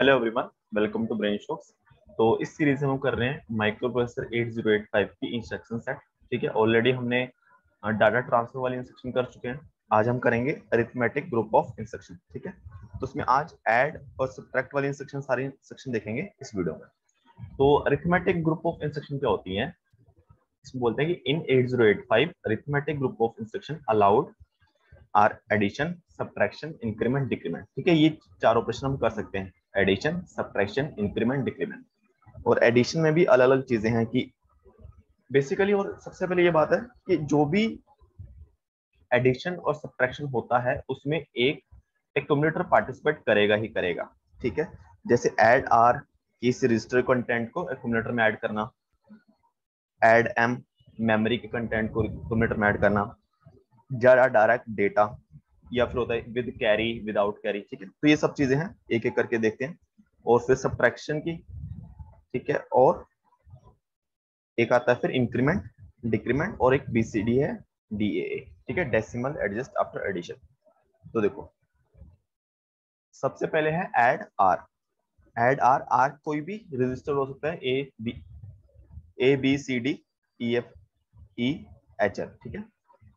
Hello everyone, welcome to brain strokes. तो इस series में हम कर रहे हैं माइक्रो प्रोसेसर 8085 की इंस्ट्रक्शन सेट। ठीक है, ऑलरेडी हमने डाटा ट्रांसफर वाली इंस्ट्रक्शन कर चुके हैं। आज हम करेंगे अरिथमेटिक ग्रुप ऑफ इंस्ट्रक्शन। ठीक है, तो उसमें आज ऐड और सब्ट्रैक्ट वाली इंस्ट्रक्शन, सारी इंस्ट्रक्शन देखेंगे इस वीडियो में। तो अरिथमेटिक ग्रुप ऑफ इंस्ट्रक्शन क्या होती है, इसमें बोलते हैं कि in 8085 arithmetic group of instruction allowed are addition, subtraction, increment, decrement. ठीक है, ये चार ऑपरेशन हम कर सकते हैं, एडिशन, सब्ट्रैक्शन, इंक्रीमेंट, डिक्रीमेंट। और एडिशन में भी अलग अलग चीजें हैं कि बेसिकली, और सबसे पहले ये बात है कि जो भी एडिशन और सब्ट्रैक्शन होता है उसमें एक एक्यूमुलेटर पार्टिसिपेट करेगा ही करेगा। ठीक है, जैसे ऐड आर, किसी रजिस्टर कंटेंट को एक्यूमुलेटर में ऐड करना, ऐड एम, मेमोरी के कंटेंट को एक्यूमुलेटर में ऐड करना, ज्यादा डायरेक्ट डेटा, या फिर होता है विद कैरी, विदाउट कैरी। ठीक है, तो ये सब चीजें हैं, एक एक करके देखते हैं। और फिर सब्ट्रैक्शन की, ठीक है, और एक आता है फिर इंक्रीमेंट, डिक्रीमेंट, और एक बीसीडी है, डीएए। ठीक है, डेसिमल एडजस्ट आफ्टर एडिशन। तो देखो, सबसे पहले है add R. Add R, R कोई भी रजिस्टर हो सकता है, A B C D E F E H L. ठीक है,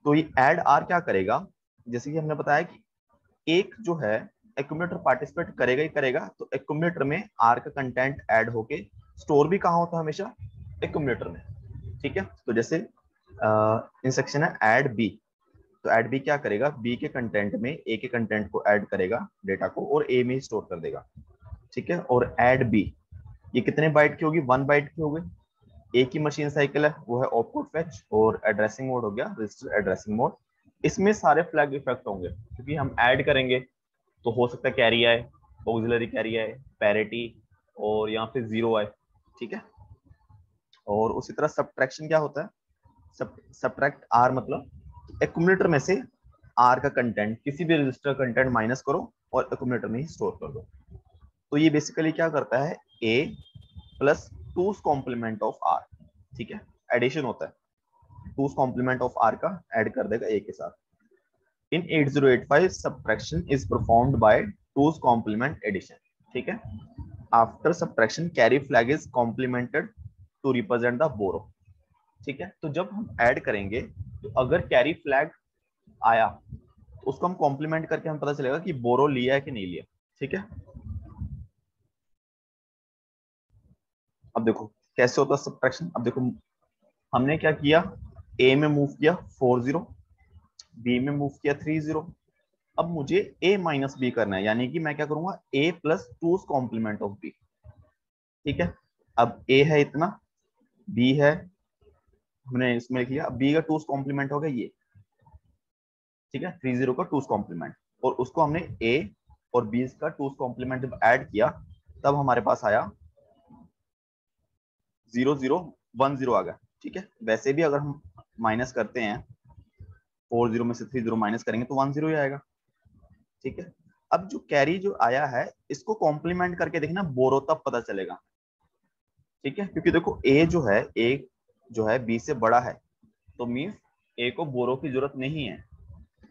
तो ये ऐड आर क्या करेगा, जैसे कि हमने बताया कि एक जो है एक्यूमुलेटर पार्टिसिपेट करेगा ही करेगा, तो एक्यूमुलेटर में आर का कंटेंट ऐड होके स्टोर भी कहाँ होता है, हमेशा एक्यूमुलेटर में। ठीक है, तो जैसे इंस्ट्रक्शन है ऐड बी, तो ऐड बी क्या करेगा, बी के कंटेंट में ए के कंटेंट को ऐड करेगा, डेटा को, और ए में ही स्टोर कर देगा। ठीक है, और ऐड बी ये कितने बाइट की होगी, 1 बाइट की होगी। एक ही मशीन साइकिल है, वो है ऑपकोड फेच, और एड्रेसिंग मोड हो गया रजिस्टर एड्रेसिंग मोड। इसमें सारे फ्लैग इफेक्ट होंगे क्योंकि हम ऐड करेंगे, तो हो सकता है कैरी आए, ऑक्सिलरी कैरी आए, पैरिटी, और यहाँ पे जीरो आए। ठीक है, और उसी तरह सब्ट्रैक्शन क्या होता है, सब्ट्रैक्ट आर मतलब एक्यूमुलेटर में से आर का कंटेंट, किसी भी रजिस्टर कंटेंट माइनस करो और एक्यूमुलेटर में ही स्टोर कर दो। तो ये बेसिकली क्या करता है, ए प्लस टूस कॉम्प्लीमेंट ऑफ आर। ठीक है, एडिशन होता है, टूस कॉम्प्लीमेंट ऑफ आर का ऐड कर देगा ए के साथ। In 8085, subtraction is performed by 2's complement addition. ठीक है, after subtraction carry flag is complemented to represent the borrow. ठीक है, तो जब हम ऐड करेंगे तो अगर कैरी फ्लैग आया तो उसको हम कॉम्प्लीमेंट करके हमें पता चलेगा कि बोरो लिया है कि नहीं लिया। ठीक है, अब देखो कैसे होता है सब्ट्रैक्शन। अब देखो, हमने क्या किया, ए में मूव किया 40, बी में मूव किया 30। अब मुझे a माइनस बी करना है, यानी कि मैं क्या करूंगा, a plus two complement of b। ठीक है, अब a है इतना, b है, हमने इसमें लिख लिया, b का टू कॉम्प्लीमेंट हो गया ये। ठीक है, 30 का टू कॉम्प्लीमेंट, और उसको हमने a और b का टू कॉम्प्लीमेंट जब ऐड किया तब हमारे पास आया 0010 आ गया। ठीक है, वैसे भी अगर हम माइनस करते हैं 40 में से 30 माइनस करेंगे तो 10 ही आएगा। ठीक है, अब जो कैरी जो आया है इसको कॉम्प्लीमेंट करके देखना, बोरो तब पता चलेगा। ठीक है, क्योंकि देखो ए जो है बी से बड़ा है, तो मीन्स ए को बोरो की जरूरत नहीं है,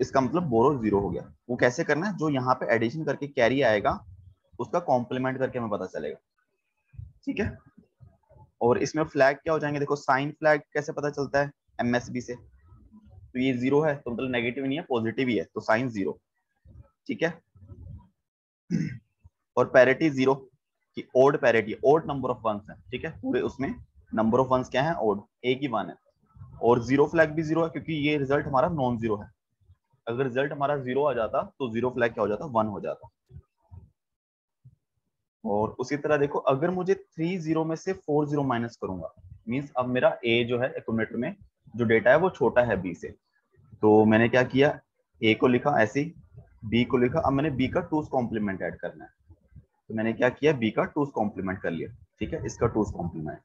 इसका मतलब बोरो 0 हो गया। वो कैसे करना है, जो यहाँ पे एडिशन करके कैरी आएगा उसका कॉम्प्लीमेंट करके हमें पता चलेगा। ठीक है, और इसमें फ्लैग क्या हो जाएंगे, देखो साइन फ्लैग कैसे पता चलता है, एमएसबी से, तो ये 0 है तो मतलब नेगेटिव नहीं है, पॉजिटिव ही है, तो साइन 0। ठीक है, और पैरिटी 0 की odd parity, odd number of ones है। ठीक है, पूरे उसमें नंबर ऑफ वंस क्या है, ओड, एक ही 1 है। और जीरो फ्लैग भी 0 है क्योंकि ये रिजल्ट हमारा नॉन जीरो है। अगर रिजल्ट हमारा 0 आ जाता तो जीरो फ्लैग क्या हो जाता, 1 हो जाता। और उसी तरह देखो, अगर मुझे 30 में से 40 माइनस करूंगा, मींस अब मेरा ए जो है एक्यूमुलेटर में जो डेटा है वो छोटा है बी से, तो मैंने क्या किया, ए को लिखा ऐसे ही, बी को लिखा, अब मैंने बी का टूस कॉम्प्लीमेंट ऐड करना है, तो मैंने क्या किया, बी का टूस कॉम्प्लीमेंट कर लिया। ठीक है, इसका टूस कॉम्प्लीमेंट,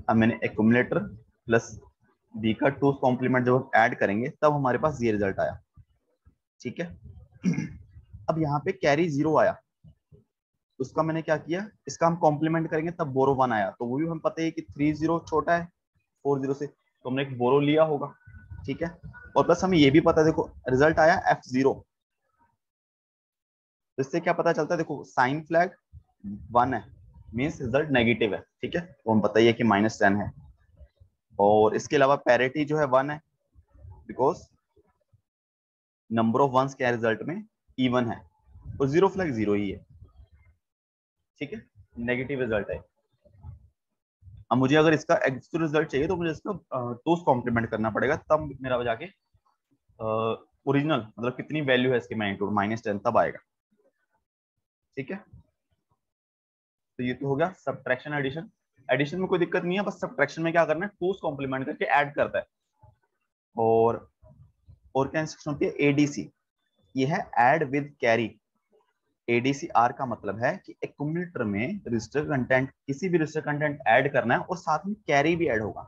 अब मैंने एक्यूमुलेटर प्लस बी का टूस कॉम्प्लीमेंट जब हम ऐड करेंगे तब हमारे पास ये रिजल्ट आया। ठीक है, अब यहाँ पे कैरी 0 आया, उसका मैंने क्या किया, इसका हम कॉम्प्लीमेंट करेंगे तब बोरो 1 आया, तो वो भी हम पता है कि 30 छोटा है 40 से, तो हमने एक बोरो लिया होगा। ठीक है, और प्लस हमें ये भी पता है, देखो रिजल्ट आया F0, तो इससे क्या पता चलता है, देखो साइन फ्लैग 1 है मीन्स रिजल्ट नेगेटिव है, ठीक है, तो हम बताइए कि -10 है। और इसके अलावा पैरिटी जो है 1 है, बिकॉज नंबर ऑफ वंस क्या है रिजल्ट में, इवन है, और जीरो फ्लैग जीरो ही है, ठीक है, नेगेटिव रिजल्ट है। अब मुझे अगर इसका एक्चुअल रिजल्ट चाहिए तो मुझे इसका टूस कॉम्प्लीमेंट करना पड़ेगा, तब मेरा जाके ओरिजिनल मतलब कितनी वैल्यू है इसकी मैग्नीट्यूड -10 तब आएगा, ठीक है। तो ये तो हो गया सब्ट्रैक्शन एडिशन। एडिशन में कोई दिक्कत नहीं है, बस सब्ट्रैक्शन में क्या करना है, टूस कॉम्प्लीमेंट करके ऐड करता है। और क्या इंस्ट्रक्शन होती है, एडीसी, ये है ऐड विद कैरी। एडीसीआर का मतलब है कि एक्यूमुलेटर में रजिस्टर कंटेंट, किसी भी रजिस्टर कंटेंट ऐड करना है और साथ में कैरी भी ऐड होगा।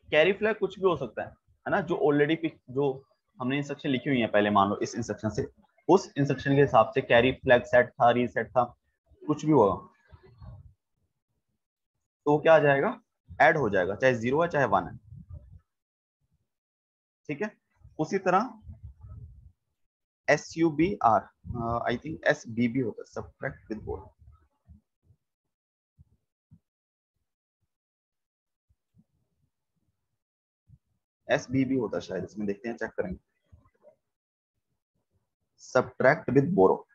कैरी फ्लैग कुछ भी हो सकता है ना, जो ऑलरेडी जो हमने इंस्ट्रक्शन लिखी हुई है पहले, मान लो इस इंस्ट्रक्शन से, उस इंस्ट्रक्शन के हिसाब से कैरी फ्लैग सेट था, रीसेट था, कुछ भी होगा तो क्या आ जाएगा, ऐड हो जाएगा, चाहे 0 है चाहे 1 है, ठीक है। उसी तरह SUBR, आई थिंक SBB होता है, सब्ट्रैक्ट विद बोरो। SBB होता है शायद, इसमें देखते हैं, चेक करेंगे। सब्ट्रैक्ट विद बोरो,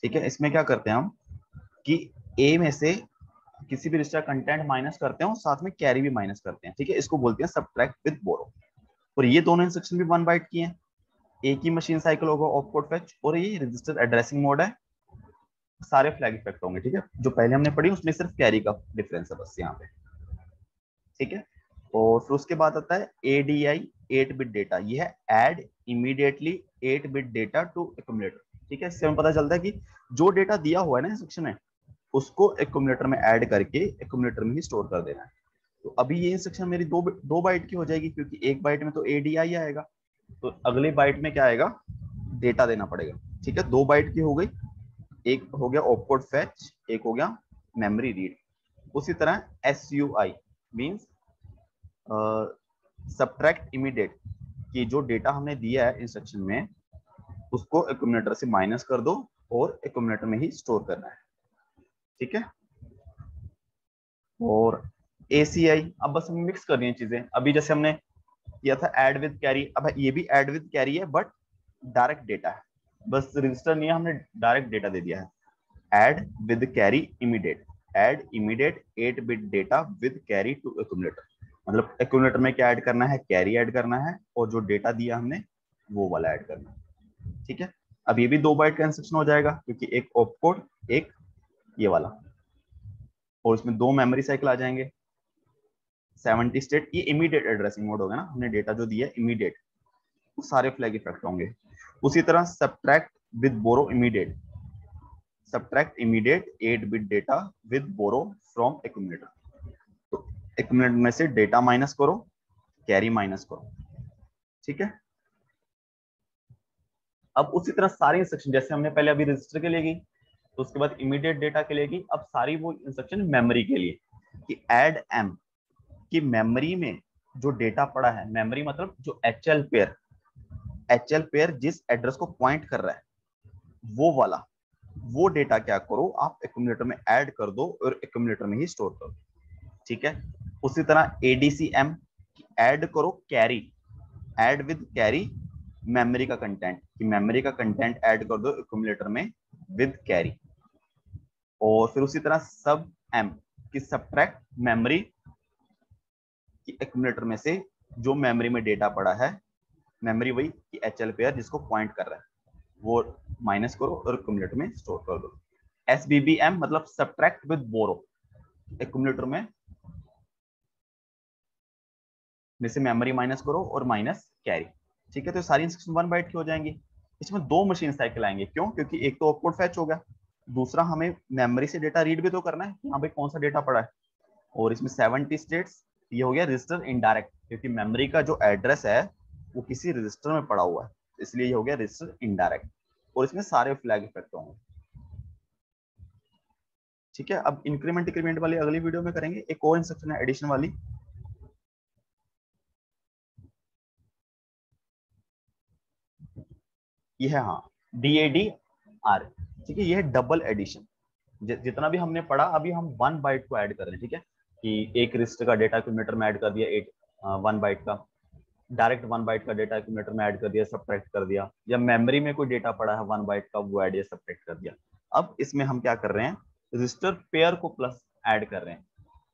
ठीक है। इसमें क्या करते हैं हम कि ए में से किसी भी रजिस्टर कंटेंट माइनस करते हैं और साथ में कैरी भी माइनस करते हैं, ठीक है, इसको बोलते हैं सब्ट्रैक्ट विद बोरो। और ये दोनों इंस्ट्रक्शन भी 1 बाइट की हैं, एक ही मशीन साइकिल होगा ऑपकोड फेच, और ये रजिस्टर एड्रेसिंग मोड है, सारे फ्लैग इफेक्ट होंगे, ठीक है। जो पहले हमने पढ़ी उसमें सिर्फ कैरी का डिफरेंस है बस यहाँ पे, ठीक है। और फिर उसके बाद आता है ADI 8 बिट डेटा, ये है add immediately 8 bit data to accumulator, ठीक है। इससे हमें पता चलता है कि जो डेटा दिया हुआ है ना इंस्ट्रक्शन में, उसको एक्यूमुलेटर में ऐड करके एक्यूमुलेटर में ही स्टोर कर देना है। तो अभी ये इंस्ट्रक्शन मेरी दो बाइट की हो जाएगी, क्योंकि एक बाइट में तो ADI आएगा, तो अगले बाइट में क्या आएगा, डेटा देना पड़ेगा, ठीक है। 2 बाइट की हो गई, एक हो गया ऑपकोड फेच, एक हो गया मेमोरी रीड। उसी तरह SUI मींस सब्ट्रैक्ट इमीडिएट, कि जो डेटा हमने दिया है इंस्ट्रक्शन में उसको एक्यूमुलेटर से माइनस कर दो और एक्यूमुलेटर में ही स्टोर करना है, ठीक है। और ACI, अब बस हम मिक्स कर रही हैं चीजें, अभी जैसे हमने किया था ऐड विद कैरी, अब ये भी ऐड विद कैरी है बट डायरेक्ट डेटा है, बस रजिस्टर नहीं है, हमने डायरेक्ट डेटा दे दिया है। Add with carry immediate, add immediate 8 bit data with carry to accumulator, मतलब एक्यूमुलेटर में क्या ऐड करना है, कैरी ऐड करना है, और जो डेटा दिया हमने वो वाला ऐड करना है, ठीक है। अब ये भी 2 बाइट का इंस्ट्रक्शन हो जाएगा, क्योंकि एक ऑपकोड एक ये वाला, और इसमें 2 मेमोरी साइकिल आ जाएंगे। 70 स्टेट, ये इमीडिएट एड्रेसिंग मोड होगा ना, हमने डेटा जो दिया इमीडिएट, वो सारे फ्लैग इफेक्ट होंगे। उसी तरह subtract with borrow immediate, subtract immediate 8 bit data with borrow from accumulator, तो एक्यूमुलेटर में से डेटा माइनस करो, कैरी माइनस करो, ठीक है। अब उसी तरह सारी इंस्ट्रक्शन जैसे हमने पहले अभी रजिस्टर के लिए की, तो उसके बाद इमीडिएट डेटा के लिए की, अब सारी वो इंस्ट्रक्शन मेमोरी के लिए, कि ऐड एम, कि मेमोरी में जो डेटा पड़ा है, मेमोरी मतलब जो HL पेयर जिस एड्रेस को पॉइंट कर रहा है वो वाला, वो डेटा क्या करो आप एक्यूमुलेटर में ऐड कर दो और एक्यूमुलेटर में ही स्टोर कर दो, ठीक है। उसी तरह ADCM, ऐड करो carry, add with carry memory का कंटेंट, कि मेमोरी का कंटेंट ऐड कर दो एक्यूमुलेटर में विद कैरी। और फिर उसी तरह सब एम, कि सब्ट्रैक्ट मेमोरी, कि एक्यूमुलेटर में से जो मेमोरी में डेटा पड़ा है, मेमोरी वही कि HL पेयर जिसको पॉइंट कर रहा है वो माइनस करो और एक्यूमुलेटर में स्टोर कर दो। SBBM मतलब सब्ट्रैक्ट विद बोरो, एक्यूमुलेटर में से मेमोरी माइनस करो और माइनस कैरी, ठीक है। तो सारी इंस्ट्रक्शन 1 बाइट की हो जाएंगी। इसमें 2 मशीन साइकिल आएंगे, क्यों, क्योंकि एक तो ऑपकोड फैच हो गया, दूसरा हमें मेमोरी से डेटा रीड भी तो करना है कि हाँ भाई कौन सा डेटा पड़ा है। और इसमें 70 स्टेट्स, ये हो गया रजिस्टर इनडायरेक्ट, क्योंकि मेमोरी का जो एड्रेस है वो किसी रजिस्टर में पड़ा हुआ है, इसलिए ये हो गया रजिस्टर इनडायरेक्ट। और इसमें सारे फ्लैग इफेक्ट होंगे, ठीक है, अब इंक्रीमेंट डिक्रीमेंट वाली अगली वीडियो में करेंगे। एक और इंस्ट्रक्शन है एडिशन वाली, ये है हाँ DADR। ठीक है, ये है डबल एडिशन। जितना भी हमने पढ़ा अभी हम 1 बाइट को ऐड कर रहे हैं। ठीक है, कि एक रजिस्टर का डेटा एक्यूमुलेटर में ऐड कर दिया 1 बाइट का, डायरेक्ट 1 बाइट का डेटा एक्यूमुलेटर में ऐड कर दिया, सब्ट्रैक्ट कर दिया, या मेमोरी में कोई डेटा पड़ा है 1 बाइट का, वो ऐड या सब्ट्रैक्ट कर दिया। अब इसमें हम क्या कर रहे हैं, रजिस्टर पेयर को प्लस ऐड कर रहे हैं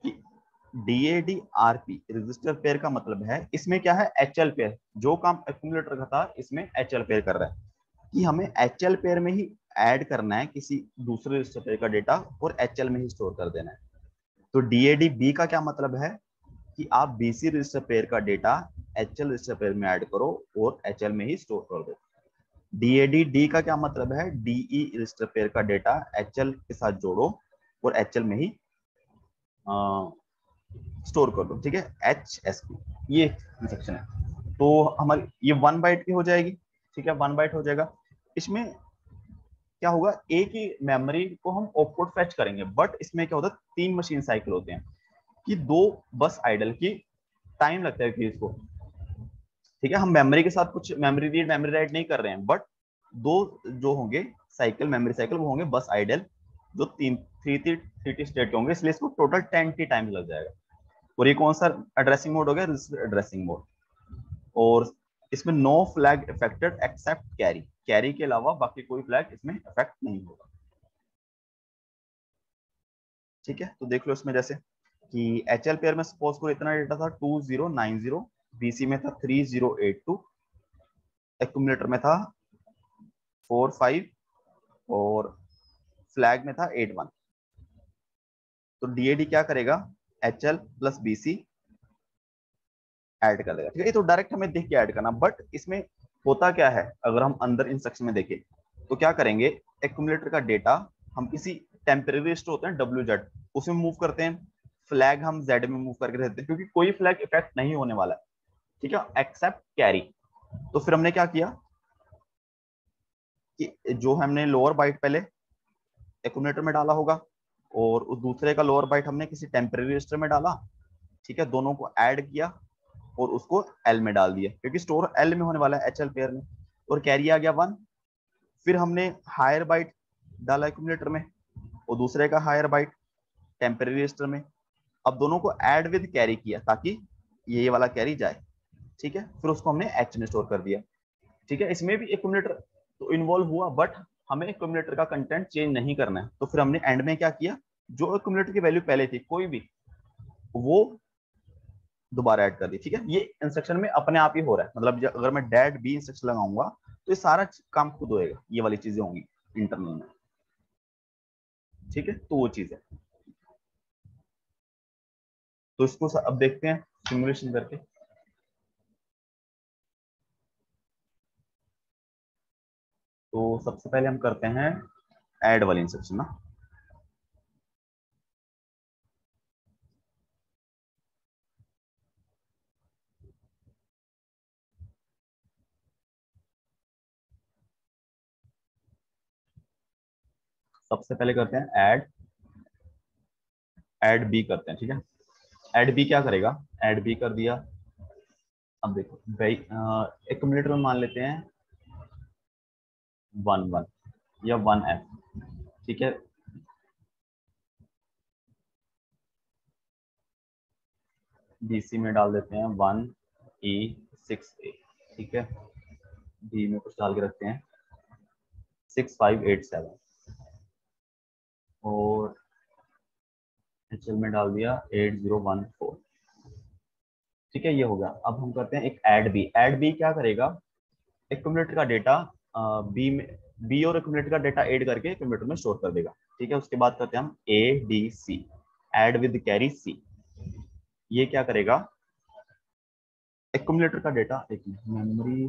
कि DADRP रजिस्टर पेयर का मतलब है इसमें क्या है, HL पेयर। जो काम एक्यूमुलेटर का था इसमें HL पेयर कर रहा है, कि हमें HL पेयर में ही ऐड करना है किसी दूसरे रजिस्टर पेयर का डेटा और HL में ही स्टोर कर देना है। तो DADB का क्या मतलब है कि आप BC रजिस्टर पेयर का डेटा HL रजिस्टर पेयर में ऐड करो और HL में ही स्टोर कर दो। DADD का क्या मतलब है, DE रजिस्टर पेयर का डेटा HL के साथ जोड़ो और HL में ही स्टोर कर दो। ठीक है, HSP ये इंस्ट्रक्शन है। तो हमारी ये 1 बाइट की हो जाएगी। ठीक है, 1 बाइट हो जाएगा। इसमें क्या होगा, एक ही मेमोरी को हम ऑपकोड फेच करेंगे, बट इसमें क्या होता है 3 मशीन साइकिल होते हैं कि 2 बस आइडल की टाइम लगता है कि इसको। ठीक है, हम मेमोरी के साथ कुछ मेमोरी रीड मेमोरी राइट नहीं कर रहे हैं, बट 2 जो होंगे साइकिल मेमोरी साइकिल वो होंगे बस आइडल, जो 3 स्टेट के होंगे, इसलिए इसको टोटल 10 टी टाइम लग जाएगा। और ये कौन सा एड्रेसिंग मोड हो गया, रजिस्टर एड्रेसिंग मोड। और इसमें no flag affected except carry, carry के अलावा बाकी कोई फ्लैग इसमें इफेक्ट नहीं होगा। ठीक है, तो देख लो इसमें जैसे कि HL पेयर में सपोज करो इतना डेटा था 2090, BC में था 3082, एक्यूमुलेटर में था 45 और फ्लैग में था 81। तो DAD क्या करेगा, HL प्लस BC ऐड कर देगा। ठीक है, ये तो डायरेक्ट हमें देख के ऐड करना, बट इसमें होता क्या है, अगर हम अंदर इंस्ट्रक्शन में देखें तो क्या करेंगे, एक्यूमुलेटर का डेटा हम किसी टेम्परेरी स्टोर होते हैं WZ उसमें मूव करते हैं, फ्लैग हम Z में मूव करके रहते हैं, क्योंकि कोई फ्लैग इफेक्ट नहीं होने वाला है। ठीक है, एक्सेप्ट कैरी। तो फिर हमने क्या किया कि जो हमने लोअर बाइट पहले एक्यूमुलेटर में डाला होगा और उस दूसरे का लोअर बाइट हमने किसी टेम्परेरी रजिस्टर में डाला। ठीक है, दोनों को ऐड किया और उसको L में डाल दिया, क्योंकि स्टोर L में होने वाला है HL पेयर में, और कैरी आ गया 1। फिर हमने हायर बाइट डाला एक्यूमुलेटर में और दूसरे का हायर बाइट टेम्परेरी रजिस्टर में। अब दोनों को ऐड विद कैरी किया ताकि ये वाला कैरी जाए। ठीक है, फिर उसको हमने H में स्टोर कर दिया। ठीक है, इसमें भी एक्यूमुलेटर तो इन्वॉल्व हुआ, बट हमें एक्यूमुलेटर का कंटेंट चेंज नहीं करना है। तो फिर हमने एंड में क्या किया, जो एक्यूमुलेटर की वैल्यू पहले थी कोई भी, वो दोबारा ऐड कर दी। ठीक है, ये इंस्ट्रक्शन में अपने आप ही हो रहा है, मतलब अगर मैं डैड बी इंस्ट्रक्शन लगाऊंगा तो ये सारा काम खुद होएगा, ये वाली चीजें होंगी इंटरनल में। ठीक है, तो वो चीज है। तो इसको अब देखते हैं सिमुलेशन करके। तो सबसे पहले हम करते हैं ऐड वाली इंस्ट्रक्शन ना। सबसे पहले करते हैं ऐड बी करते हैं। ठीक है, ऐड बी क्या करेगा, ऐड बी कर दिया। अब देखो भाई, एक्यूमुलेटर में मान लेते हैं 1 1 या 1F। ठीक है, BC में डाल देते हैं 1E6A। ठीक है, डी में कुछ डाल के रखते हैं 6587 और HL में डाल दिया 8014। ठीक है, ये हो गया। अब हम करते हैं एक ऐड बी क्या करेगा, एक्यूमुलेटर का डेटा बी में, बी और एक्यूमुलेटर का डेटा ऐड करके एक्यूमुलेटर में स्टोर कर देगा। ठीक है, उसके बाद करते हैं हम ADC, add with carry C। ये क्या करेगा, एक्यूमुलेटर का डेटा, एक मेमोरी,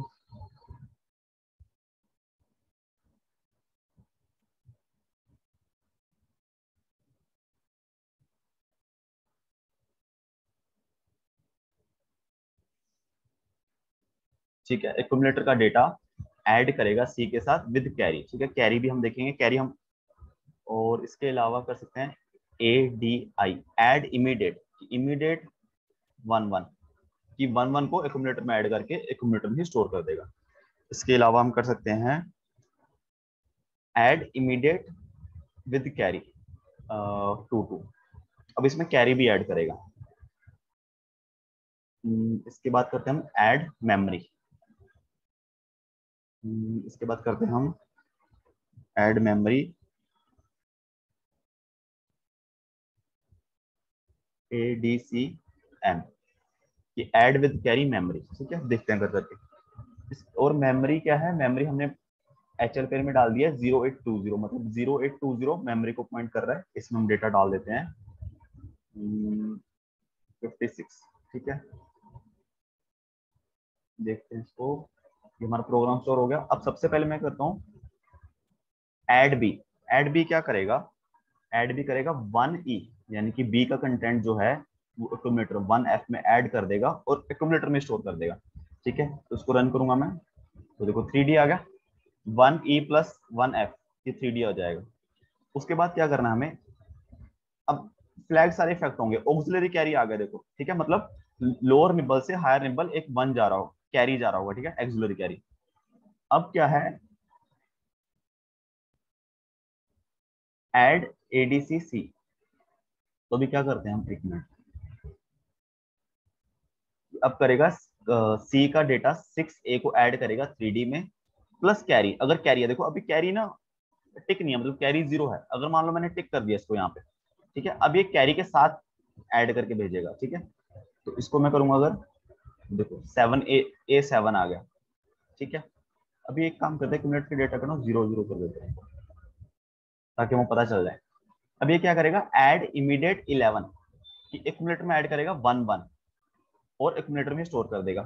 ठीक है, एक्यूमुलेटर का डेटा ऐड करेगा C के साथ विद कैरी। ठीक है, कैरी भी हम देखेंगे, कैरी हम और इसके अलावा कर सकते हैं ADI ऐड इमीडिएट, इमीडिएट 11 कि 11 को एक्यूमुलेटर में ऐड करके एक्यूमुलेटर में स्टोर कर देगा। इसके अलावा हम कर सकते हैं ऐड इमीडिएट विद कैरी 22। अब इसमें कैरी भी ऐड करेगा। इसके बाद करते हैं हम ऐड मेमोरी। इसके बाद करते हैं हम ऐड मेमोरी ADCM कि ऐड विद कैरी मेमोरी। ठीक है, देखते हैं कर करके। और मेमोरी क्या है, मेमोरी हमने HL पेयर में डाल दिया है 0820, मतलब 0820 मेमोरी को पॉइंट कर रहा है। इसमें हम डेटा डाल देते हैं 56। ठीक है, देखते हैं इसको। ये हमारा प्रोग्राम स्टोर हो गया। अब सबसे पहले मैं करता हूँ ऐड बी। ऐड बी क्या करेगा, ऐड बी करेगा 1E, यानी कि बी का कंटेंट जो है वो एक्यूमुलेटर 1F में ऐड कर देगा और एक्यूमुलेटर में स्टोर कर देगा। ठीक है, तो उसको रन करूंगा मैं, तो देखो 3D आ गया। 1E प्लस 1F, ये 3D आ जाएगा। उसके बाद क्या करना है हमें, अब फ्लैग सारे इफेक्ट होंगे। ऑक्सिलरी कैरी आ गया देखो। ठीक है, मतलब लोअर निबल से हायर निबल एक 1 जा रहा हो, कैरी जा रहा होगा। ठीक है, एक्सिलरी कैरी। अब क्या है, ऐड ADCC। तो अभी क्या करते हैं हम, एक मिनट। अब करेगा सी का डेटा 6A को ऐड करेगा 3D में प्लस कैरी। अगर कैरी है, देखो अभी कैरी ना टिक नहीं है, मतलब कैरी 0 है। अगर मान लो मैंने टिक कर दिया इसको यहाँ पे, ठीक है, अब ये कैरी के साथ ऐड करके भेजेगा। ठीक है, तो इसको मैं करूंगा, अगर देखो 7A7 आ गया। ठीक है, अभी एक काम करते हैं, मिनट के डेटा का ना 0 0 कर देते हैं ताकि हमें पता चल जाए। अब ये क्या करेगा, ऐड इमीडिएट 11 कि एक्यूमुलेटर में ऐड करेगा 11 और एक्यूमुलेटर में स्टोर कर देगा।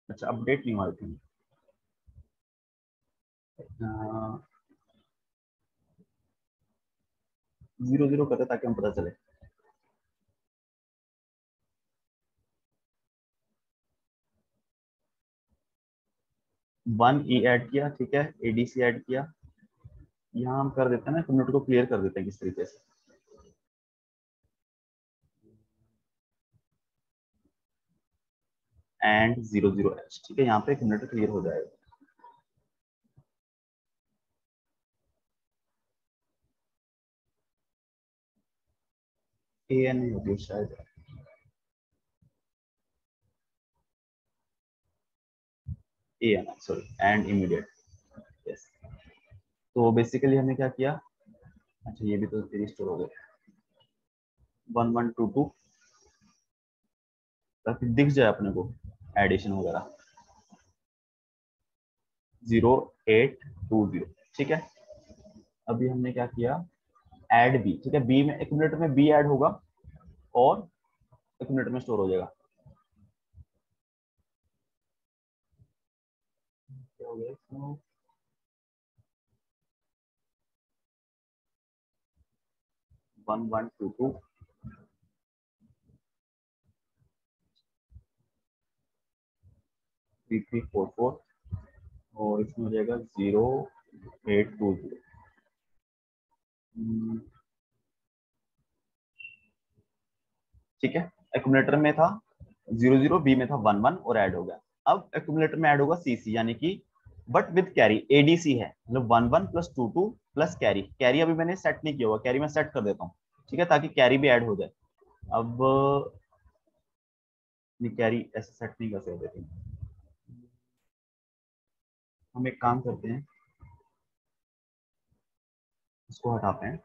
अच्छा, अपडेट नहीं हुआ थी। 0 0 करते ताकि हम पता चले। 1E ऐड किया। ठीक है, ADC ऐड किया। यहाँ हम कर देते हैं ना, एक्यूमुलेटर को क्लियर कर देते हैं किस तरीके से। And 00H। ठीक है, यहाँ पे एक्यूमुलेटर क्लियर हो जाएगा। AN होती है शायद, AN sorry, and immediate. Yes, तो बेसिकली हमने क्या किया। अच्छा, ये भी तो रिस्टोर हो गया 1122 ताकि दिख जाए अपने को एडिशन वगैरह 0820। ठीक है, अभी हमने क्या किया, ऐड बी। ठीक है, बी में एक्यूमुलेटर में बी ऐड होगा और एक्यूमुलेटर में स्टोर हो जाएगा। क्या हो गया इसमें, 1122 3344 और इसमें हो जाएगा 0820। ठीक है, एक्यूमुलेटर में था 00, बी में था 11 और ऐड हो गया। अब एक्यूमुलेटर में ऐड होगा CC, यानी कि बट विद कैरी ADC है, मतलब 11 प्लस 22 प्लस कैरी। कैरी अभी मैंने सेट नहीं किया हुआ, कैरी मैं सेट कर देता हूँ। ठीक है, ताकि कैरी भी ऐड हो जाए। अब कैरी ऐसे सेट नहीं कर सकते, हम एक काम करते हैं, इसको हटाते हैं।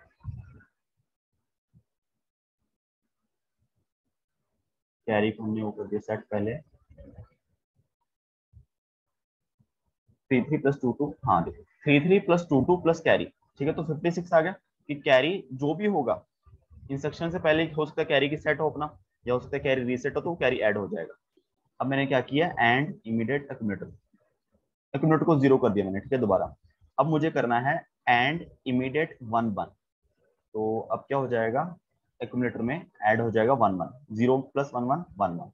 कैरी को हमने वो कर दिया सेट पहले, 33 + 22। हाँ देखो, 33 + 22 प्लस कैरी। ठीक है, तो 56 आ गया कि कैरी जो भी होगा इंस्ट्रक्शन से पहले, हो सकता है कैरी की सेट हो अपना, या हो सकता है कैरी रीसेट हो, तो कैरी ऐड हो जाएगा। अब मैंने क्या किया, एंड इमीडिएट एक्यूमुलेटर, एक्यूमुलेटर को 0 कर दिया मैंने। ठीक है, दोबारा अब मुझे करना है एंड इमीडिएट 11। तो अब क्या हो जाएगा, एक्यूमुलेटर में ऐड हो जाएगा 11, 0 + 11 11।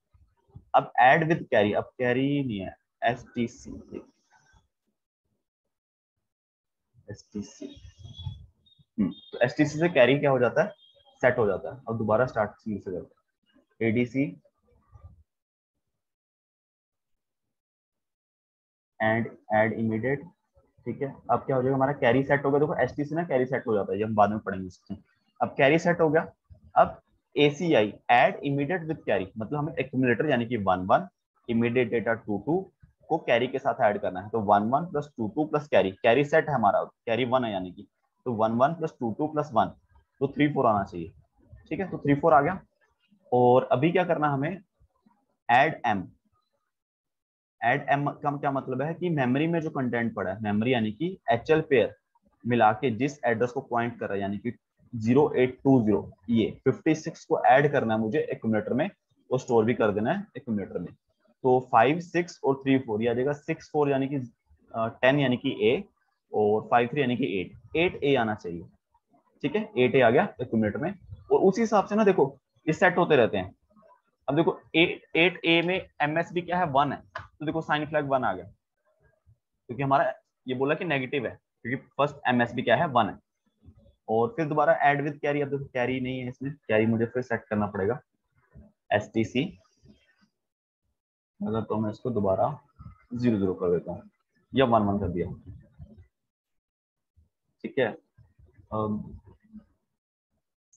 अब ऐड विद कैरी, अब कैरी नहीं है, STC, STC। तो एसटीसी से कैरी क्या हो जाता है, सेट हो जाता है। अब दोबारा स्टार्ट से करते हैं, एडीसी एंड ऐड इमीडिएट, ठीक है। अब क्या हो जाएगा, हमारा कैरी सेट हो गया। देखो एसटीसी ना कैरी सेट हो जाता है, ये हम बाद में पढ़ेंगे इसको। अब कैरी सेट हो गया। अब ACI add immediate with carry, मतलब हमें एक्यूमुलेटर यानी कि 1 1 इमीडिएट डेटा 2 2 को कैरी के साथ ऐड करना है। तो 1 1 plus 2 2 plus carry, carry set है हमारा, कैरी 1 है यानी कि, तो 1 1 प्लस 2 2 प्लस 1, तो 3 4 आना चाहिए, ठीक है। तो 3 4 आ गया। और अभी क्या करना हमें, ऐड एम। ऐड एम का क्या मतलब है कि मेमोरी में जो कंटेंट पड़ा है, मेमोरी यानी कि एचएल पेयर मिला के जिस एड्रेस को पॉइंट कर रहा है, यानी कि 0820, ये 56 को ऐड करना है मुझे एक्यूमुलेटर में, वो स्टोर भी कर देना है एक्यूमुलेटर में। तो 5 6 और 3 4, ये आ जाएगा 6 4 यानी कि 10 यानी कि ए, और 5 3 यानी कि 8 ए आना चाहिए, ठीक है। 8 ए आ गया एक्यूमुलेटर में। और उसी हिसाब से ना देखो ये सेट होते रहते हैं। अब देखो 8 ए में एमएसबी क्या है, 1 है, तो देखो साइन फ्लैग 1 आ गया, क्योंकि हमारा ये बोला कि नेगेटिव है, क्योंकि फर्स्ट एमएसबी क्या है, 1 है। और फिर दोबारा ऐड विद कैरी, अब देखो कैरी नहीं है इसमें, कैरी मुझे फिर सेट करना पड़ेगा, एसटीसी। अगर तो मैं इसको दोबारा 0 0 कर देता हूँ, या 1 1 कर दिया, ठीक है।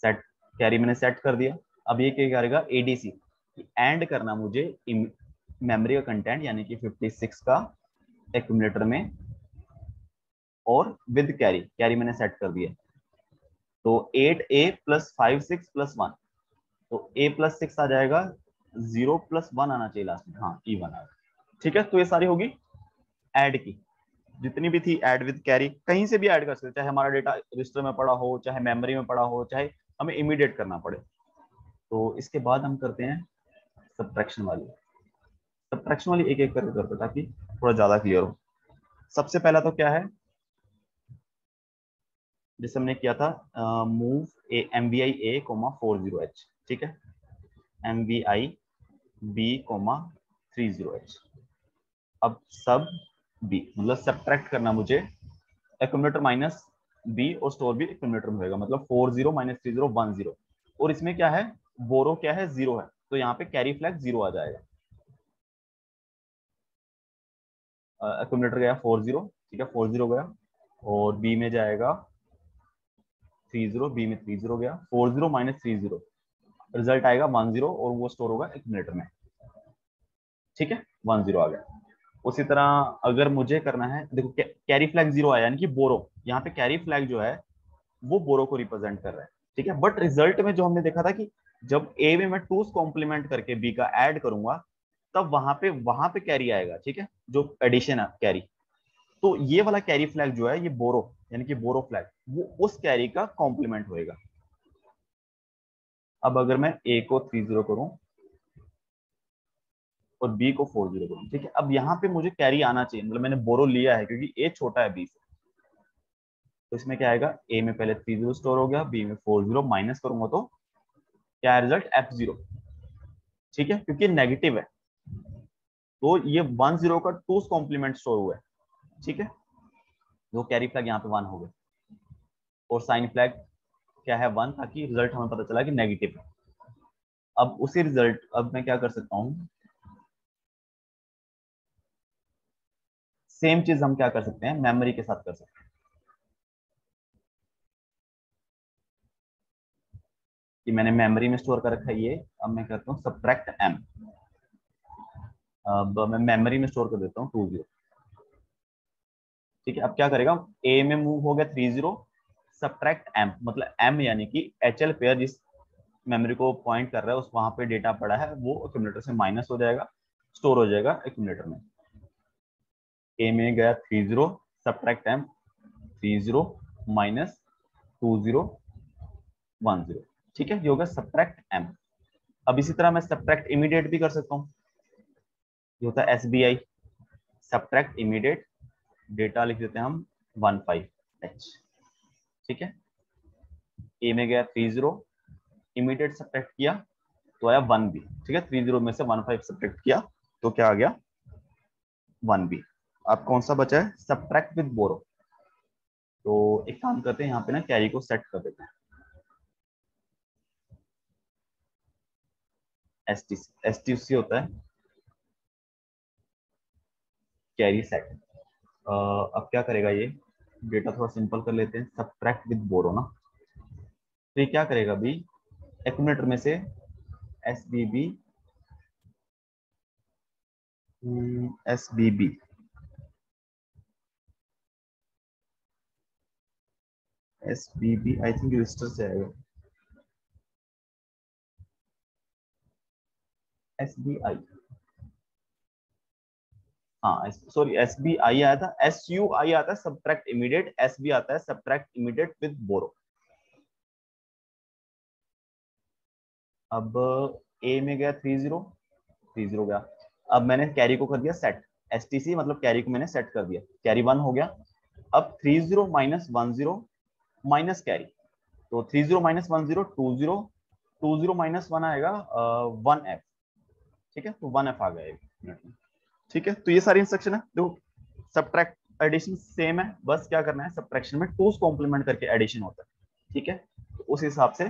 सेट, कैरी मैंने सेट कर दिया। अब ये क्या करेगा, एडीसी एंड करना मुझे मेमोरी का कंटेंट यानी कि 56 का एक्यूमुलेटर में, और विद कैरी, कैरी मैंने सेट कर दिया। तो 8a प्लस 5 6 प्लस 1, तो a प्लस 6 आ जाएगा, 0 प्लस 1 आना चाहिए लास्ट में, हाँ E1 आ गया, ठीक है। तो ये सारी होगी ऐड की, जितनी भी थी ऐड विद कैरी, कहीं से भी ऐड कर सकते, चाहे हमारा डेटा रजिस्टर में पड़ा हो, चाहे मेमोरी में पड़ा हो, चाहे हमें इमीडिएट करना पड़े। तो इसके बाद हम करते हैं सब्ट्रैक्शन वाली। सब्ट्रैक्शन वाली एक एक करके करते ताकि थोड़ा ज्यादा क्लियर हो। सबसे पहला तो क्या है, जैसे हमने किया था, मूव MVI A, 40H, ठीक है, MVI B, 30H। अब सब B मतलब सब्ट्रैक्ट करना मुझे, एक्यूमुलेटर माइनस B और स्टोर भी एक्यूमुलेटर में होगा, मतलब 40 माइनस 30 10। और इसमें क्या है, बोरो क्या है, 0 है, तो यहाँ पे कैरी फ्लैग 0 आ जाएगा। एक्यूमुलेटर गया 40, ठीक है, 40 गया, और बी में जाएगा 30, बी में 30 गया, 40 माइनस 30, रिजल्ट आएगा 10, और वो स्टोर होगा एक्यूमुलेटर में, ठीक है। 10 आ गया। उसी तरह अगर मुझे करना है, देखो कैरी फ्लैग 0 आया, यानी कि बोरो, यहाँ पे कैरी फ्लैग जो है वो बोरो को रिप्रेजेंट कर रहा है, ठीक है। बट रिजल्ट में जो हमने देखा था कि जब ए में मैं 2 कॉम्प्लीमेंट करके बी का ऐड करूंगा, तब वहां पे कैरी आएगा, ठीक है, जो एडिशन है कैरी। तो ये वाला कैरी फ्लैग जो है, ये बोरो यानी कि बोरो फ्लैग, वो उस कैरी का कॉम्प्लीमेंट होएगा। अब अगर मैं ए को 30 करूं और बी को 40 करूं, ठीक है, अब यहाँ पे मुझे कैरी आना चाहिए, मतलब मैंने बोरो लिया है क्योंकि ए छोटा है बी से। तो इसमें क्या आएगा, ए में पहले 30 स्टोर हो गया, बी में 40, माइनस करूंगा तो क्या है रिजल्ट, F0, ठीक है, क्योंकि नेगेटिव है। तो ये 10 का 2 कॉम्प्लीमेंट स्टोर हुआ है, ठीक है। वो कैरी फ्लैग यहाँ पे 1 हो गया, और साइन फ्लैग क्या है 1, ताकि रिजल्ट हमें पता चला कि नेगेटिव है। अब उसी रिजल्ट, अब मैं क्या कर सकता हूँ, सेम चीज हम क्या कर सकते हैं, मेमोरी के साथ कर सकते हैं, कि मैंने मेमोरी में स्टोर कर रखा है ये। अब मैं करता हूँ सब्ट्रैक्ट M, अब मैं मेमोरी में स्टोर कर देता हूँ 20, ठीक है। अब क्या करेगा, ए में मूव हो गया 30, सब्ट्रैक्ट M, मतलब M यानी कि HL पेयर जिस मेमोरी को पॉइंट कर रहा है उस वहां पे डेटा पड़ा है, वो एक्यूमुलेटर से माइनस हो जाएगा, स्टोर हो जाएगा एक्यूमुलेटर में। ए में गया 30, सब्ट्रैक्ट M, 30 माइनस 20 10, ठीक है, ये होगा सब्ट्रैक्ट M। अब इसी तरह मैं सब्ट्रैक्ट इमीडिएट भी कर सकता हूँ, ये होता है SBI, सब्ट्रैक्ट इमीडिएट, डेटा लिख देते हैं हम 15H, ठीक है। ए में गया 30, इमीडिएट सब्ट्रैक्ट किया तो आया 1B, ठीक है, 30 में से 15 सब्ट्रैक्ट किया तो क्या आ गया, 1B। अब कौन सा बचा है, सब्ट्रैक्ट विद बोरो। तो एक काम करते हैं, यहाँ पे ना कैरी को सेट कर देते हैं, एसटीसी होता है कैरी सेट। अब क्या करेगा ये, डेटा थोड़ा सिंपल कर लेते हैं, सब्ट्रैक्ट विद बोरो ना। तो ये क्या करेगा अभी, एक्यूमुलेटर में से S B B SBB SBB I think register से आएगा, SBI, हाँ सॉरी SBI आया था, SUI आता है सब्ट्रैक्ट इमीडिएट, SB आता है सब्ट्रैक्ट इमीडिएट विद बोरो। अब ए में गया 30 गया। अब मैंने कैरी को कर दिया सेट, STC मतलब कैरी को मैंने सेट कर दिया, कैरी 1 हो गया। अब 30 माइनस 10 माइनस कैरी, तो 30 माइनस 10 20, 20 माइनस 1 आएगा 1F। ठीक है, तो 1F आ गया एक मिनट में। ठीक है, तो ये सारी इंस्ट्रक्शन है। देखो सब्ट्रैक्ट एडिशन सेम है, बस क्या करना है, सब्ट्रैक्शन में टूज कॉम्प्लीमेंट करके एडिशन होता है। ठीक है, तो उस हिसाब से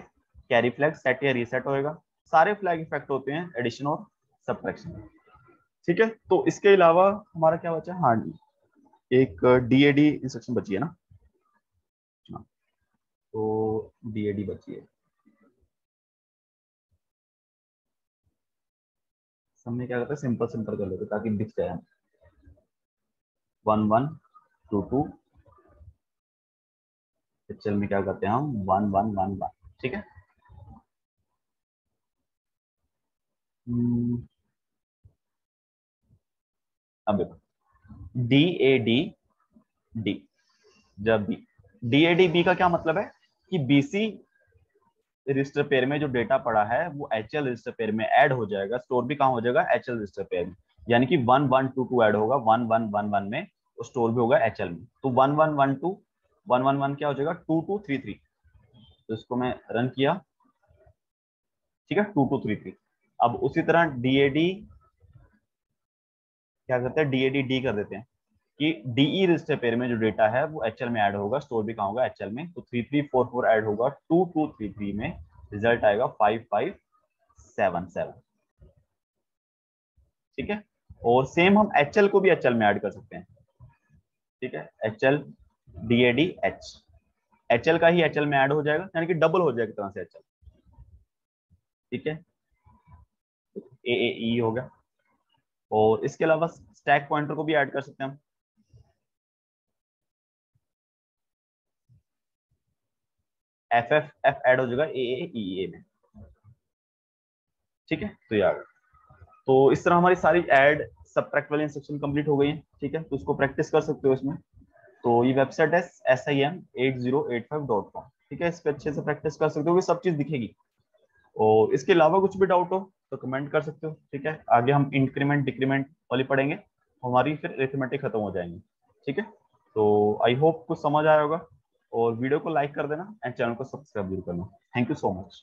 कैरी फ्लैग सेट या रीसेट होएगा। सारे फ्लैग इफेक्ट होते हैं एडिशन और सब्ट्रैक्शन। ठीक है, तो इसके अलावा हमारा क्या बचा, हाँ एक DAD इंस्ट्रक्शन बची है ना। हाँ, तो DAD बची है, हमने क्या करते हैं, सिंपल सिंपल कर लेते ताकि दिख जाए। 1122 पिक्चर में क्या करते हैं हम, 1111। ठीक है, अब देखो DAD जब DAD का क्या मतलब है कि BC रजिस्टर पेयर में जो डेटा पड़ा है वो HL रजिस्टर पेयर में ऐड हो जाएगा, स्टोर भी कहाँ हो जाएगा, HL रजिस्टर पेयर में। यानी कि 1122 ऐड होगा 1111 में, तो स्टोर भी होगा HL में। तो 1112 111 क्या हो जाएगा 2233। तो इसको मैं रन किया, ठीक है 2233। अब उसी तरह DAD क्या करते हैं, DAD कर देते हैं कि DE रजिस्टर पेयर में जो डेटा है वो HL में ऐड होगा, स्टोर भी कहाँ होगा HL में। तो 3344 ऐड होगा 2233 में, रिजल्ट आएगा 5577। ठीक है, और सेम हम HL को भी HL में ऐड कर सकते हैं। ठीक है, HL DAD HL का ही HL में ऐड हो जाएगा, यानी कि डबल हो जाएगा तरह से HL। ठीक है, AAE हो गया। और इसके अलावा स्टैक पॉइंटर को भी ऐड कर सकते हैं हम। FF ऐड हो जाएगा AAEA में। ठीक है, तो ये आ गया। तो इस तरह हमारी सारी ऐड सब्ट्रैक्ट वाली इंस्ट्रक्शन कंप्लीट हो गई है। ठीक है, तो उसको प्रैक्टिस कर सकते हो इसमें। तो ये वेबसाइट है SIM8085.com। ठीक है, इस पे अच्छे से प्रैक्टिस कर सकते हो, ये सब चीज दिखेगी। और इसके अलावा कुछ भी डाउट हो तो कमेंट कर सकते हो। ठीक है, आगे हम इंक्रीमेंट डिक्रीमेंट वाली पढ़ेंगे, हमारी फिर अरिथमेटिक खत्म हो जाएंगी। ठीक है, तो आई होप कुछ समझ आया होगा, और वीडियो को लाइक कर देना एंड चैनल को सब्सक्राइब जरूर करना। Thank you so much.